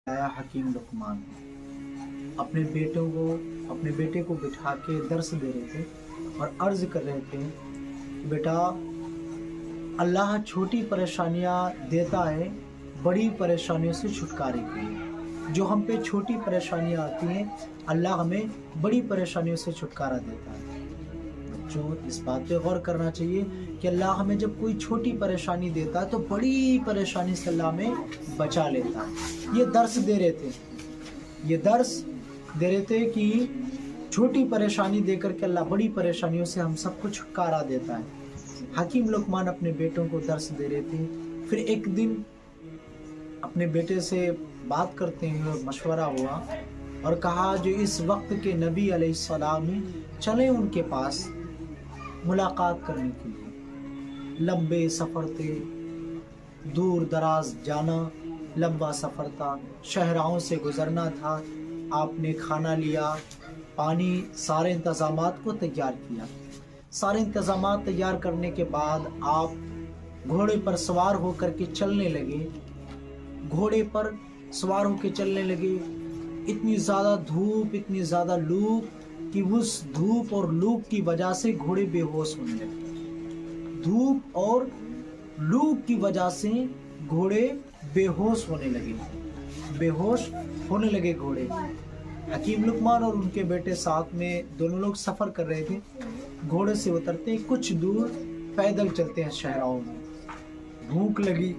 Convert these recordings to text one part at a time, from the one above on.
हकीम लुकमान अपने बेटे को बिठा के दर्स दे रहे थे और अर्ज कर रहे थे, बेटा अल्लाह छोटी परेशानियां देता है बड़ी परेशानियों से छुटकारे के लिए। जो हम पे छोटी परेशानियां आती हैं अल्लाह हमें बड़ी परेशानियों से छुटकारा देता है। बच्चों इस बात पे गौर करना चाहिए कि अल्लाह हमें जब कोई छोटी परेशानी देता है तो बड़ी परेशानी से अल्लाह हमें बचा लेता है। ये दर्स दे रहे थे कि छोटी परेशानी देकर के अल्लाह बड़ी परेशानियों से हम सबको छुटकारा देता है। हकीम लुकमान अपने बेटों को दर्स दे रहे थे। फिर एक दिन अपने बेटे से बात करते हुए मशवरा हुआ और कहा, जो इस वक्त के नबी अलैहिस्सलाम चले उनके पास मुलाकात करने के लिए। लंबे सफ़र थे, दूर दराज जाना लंबा सफ़र था, शहराओं से गुजरना था। आपने खाना लिया, पानी, सारे इंतज़ामात को तैयार किया। सारे इंतज़ामात तैयार करने के बाद आप घोड़े पर सवार होकर के चलने लगे। घोड़े पर सवार होकर चलने लगे। इतनी ज़्यादा धूप, इतनी ज़्यादा लू कि उस धूप और लू की वजह से घोड़े बेहोश होने लगे। धूप और लू की वजह से घोड़े बेहोश होने लगे घोड़े। हकीम लुकमान और उनके बेटे साथ में दोनों लोग सफ़र कर रहे थे। घोड़े से उतरते कुछ दूर पैदल चलते हैं शहरों में। भूख लगी,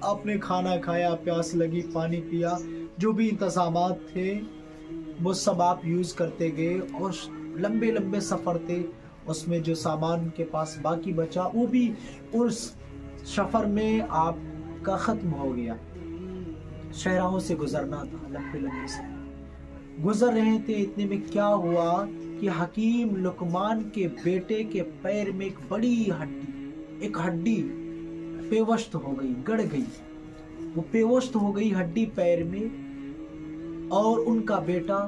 आपने खाना खाया, प्यास लगी, पानी पिया, जो भी इंतज़ामात थे वो सब आप यूज़ करते गए। और लंबे लंबे सफ़र थे, उसमें जो सामान के पास बाकी बचा वो भी उस सफ़र में आपका ख़त्म हो गया। शहरों से गुजरना था, लंबे लंबे से गुजर रहे थे। इतने में क्या हुआ कि हकीम लुकमान के बेटे के पैर में एक बड़ी हड्डी पेवस्त हो गई, गड़ गई। वो पेवस्त हो गई हड्डी पैर में और उनका बेटा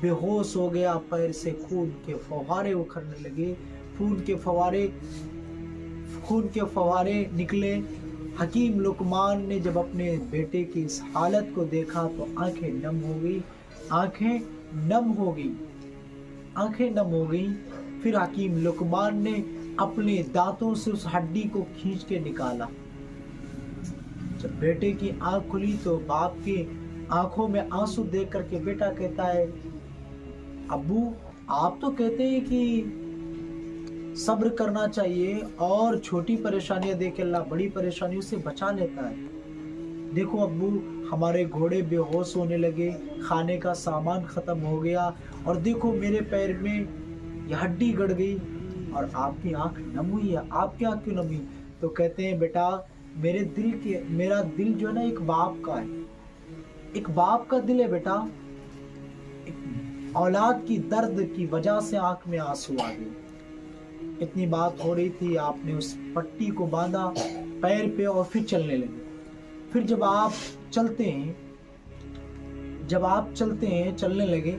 बेहोश हो गया। पैर से खून के फव्वारे उखड़ने लगे, खून के फव्वारे निकले। हकीम लुकमान ने जब अपने बेटे की इस हालत को देखा तो आंखें नम हो गई। फिर हकीम लुकमान ने अपने दांतों से उस हड्डी को खींच के निकाला। जब बेटे की आंख खुली तो बाप की आंखों में आंसू देख करके बेटा कहता है, अब्बू आप तो कहते हैं कि सब्र करना चाहिए और छोटी परेशानियां देख के अल्लाह बड़ी परेशानियों से बचा लेता है। देखो अब्बू, हमारे घोड़े बेहोश होने लगे, खाने का सामान खत्म हो गया और देखो मेरे पैर में यह हड्डी गड़ गई और आपकी आंख नम हुई है। आपकी आंख क्यों नम हुई? तो कहते हैं, बेटा मेरा दिल जो है ना एक बाप का है, एक बाप का दिल है बेटा। एक औलाद की दर्द की वजह से आंख में आंसू आ गए। इतनी बात हो रही थी, आपने उस पट्टी को बांधा पैर पे और फिर चलने लगे। फिर जब आप चलते हैं चलने लगे,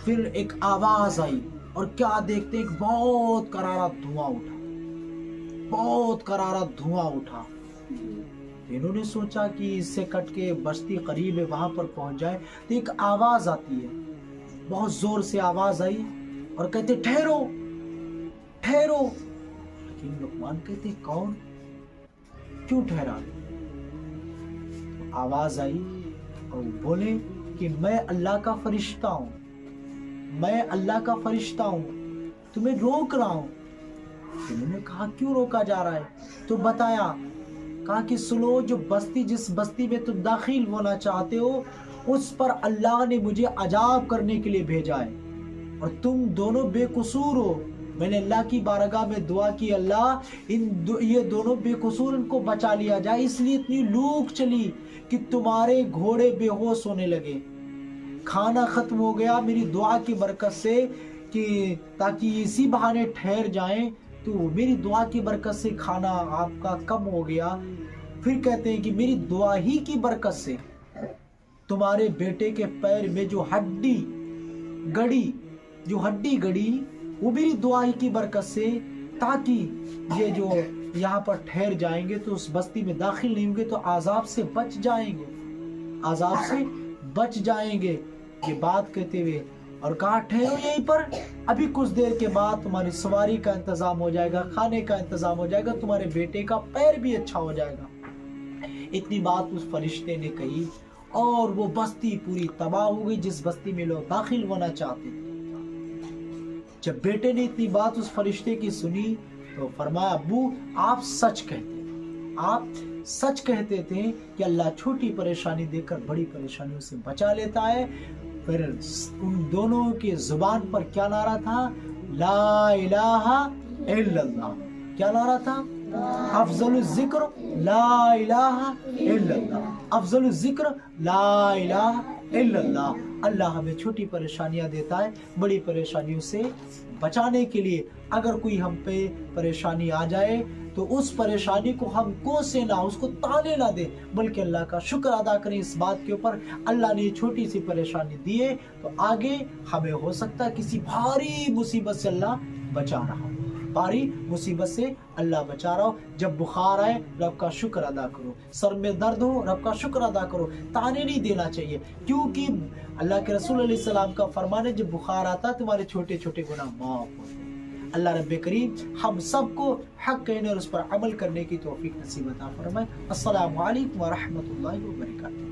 फिर एक आवाज आई और क्या देखते हैं, एक बहुत करारा धुआं उठा। इन्होंने सोचा कि इससे कट के बस्ती करीब है, वहां पर पहुंच जाए। तो एक आवाज आती है, बहुत जोर से आवाज आई और कहते, ठहरो। हकीम लुकमान कहते, कौन, क्यों ठहरा? तो आवाज आई और बोले कि मैं अल्लाह का फरिश्ता हूं, तुम्हें रोक रहा हूं। इन्होंने कहा, क्यों रोका जा रहा है? तो बताया, कहा कि सुनो, जिस बस्ती में तुम दाखिल होना चाहते हो उस पर अल्लाह ने मुझे अजाब करने के लिए भेजा है और तुम दोनों बेकसूर हो। मैंने अल्लाह की बारगाह में दुआ की, अल्लाह ये दोनों बेकसूर, इनको बचा लिया जाए। इसलिए इतनी लूक चली कि तुम्हारे घोड़े बेहोश होने लगे, खाना खत्म हो गया मेरी दुआ की बरकत से, कि ताकि इसी बहाने ठहर जाएं। तो मेरी दुआ की बरकत से खाना आपका कम हो गया। फिर कहते हैं कि मेरी दुआ ही की बरकत से तुम्हारे बेटे के पैर में जो हड्डी गड़ी वो मेरी दुआ ही की बरकत से, ताकि ये जो यहाँ पर ठहर जाएंगे तो उस बस्ती में दाखिल नहीं होंगे तो आजाब से बच जाएंगे। عذاب سے بچ جائیں گے. یہ بات کہتے ہوئے اور کہا ٹھہرو یہیں پر, ابھی کچھ دیر کے بعد تمہاری سواری کا انتظام ہو جائے گا, کھانے کا انتظام ہو جائے گا, تمہارے بیٹے کا پیر بھی اچھا ہو جائے گا. اتنی بات اس فرشتے نے کہی اور وہ بستی پوری تباہ ہو گئی جس بستی میں لوگ داخل ہونا چاہتے تھے. جب بیٹے نے اتنی بات اس فرشتے کی سنی تو فرمایا ابو آپ سچ کہتے تھے کہ اللہ چھوٹی پریشانی دے کر بڑی پریشانیوں سے بچا لیتا ہے. پھر ان دونوں کے زبان پر کیا نعرہ تھا؟ لا الہ الا اللہ. کیا نعرہ تھا؟ افضل الذکر لا الہ الا اللہ. افضل الذکر لا الہ الا اللہ. اللہ ہمیں چھوٹی پریشانیاں دیتا ہے بڑی پریشانیوں سے بچانے کے لیے. اگر کوئی ہم پہ پریشانی آ جائے تو اس پریشانی کو ہم کوسے نہ, اس کو تانے نہ دیں, بلکہ اللہ کا شکر ادا کریں اس بات کے اوپر اللہ نے یہ چھوٹی سی پریشانی دی ہے تو آگے ہمیں ہو سکتا ہے کسی بھاری مصیبت سے اللہ بچا رہا ہو, بھاری مصیبت سے اللہ بچا رہا ہو. جب بخار آئے رب کا شکر ادا کرو, سر میں درد ہو رب کا شکر ادا کرو, تانے نہیں دینا چاہیے, کیونکہ اللہ کے رسول علیہ السلام کا فرمان ہے جب بخار آتا ہے تمہارے چھوٹے چھوٹے گناہ معاف ہوتے ہیں. اللہ رب کریم ہم سب کو حق کہنے اور اس پر عمل کرنے کی توفیق نصیب عطا فرمائے. السلام علیکم ورحمۃ اللہ وبرکاتہ.